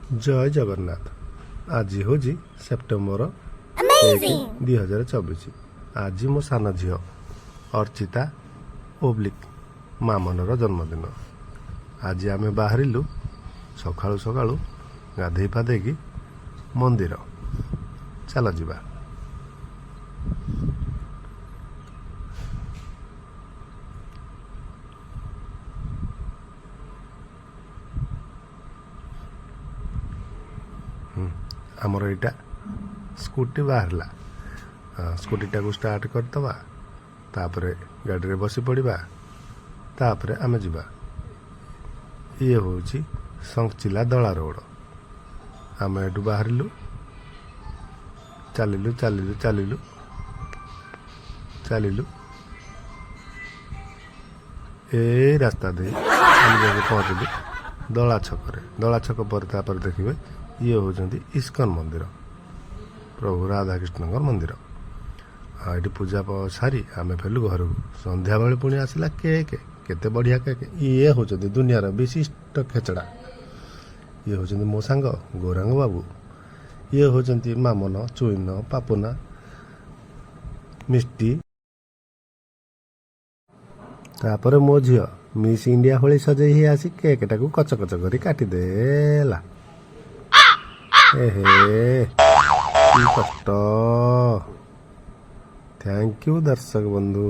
जय जगन्नाथ। आज हूँ सेप्टेम्बर 2024। आज मो सान झी अर्चिता ओब्लिक मामनर जन्मदिन। आज आमे बाहरिलु सकाळु सकाळु गाधेई पाधेई मंदिर। चल जिबा। आमर एटा स्कूटी बाहरला। स्कूटीटा को स्टार्ट करदबा, तापरे गाड़ी रे बसी पड़िबा, तापरे आमे जिबा। ये होची संकचिला दला रोड। आमे एटू बाहरिलु, चलिलु चलिलु चलिलु चलिलु ए रास्ता दे आमे जाके पहुंचलु दला छकरे। दला छक पर तापर देखिबे ये होचंती इस्कन मंदिर, प्रभु राधा कृष्ण मंदिर। ये पूजा सारी आमे फेलु घर को। संध्या बेले पुणी आसला केक, केते बढ़िया केक। ये होचंती दुनियार विशिष्ट खेचड़ा। ये होचंती मो सांग गौरांग बाबू। ये होचंती मामन, चुईन, पापुना, मिष्टी। तापर मो झियो मिस इंडिया होली सजे ही आसी केकटा को कच कच करी काटी देला। एहे की कष्ट। थैंक यू दर्शक बंधु।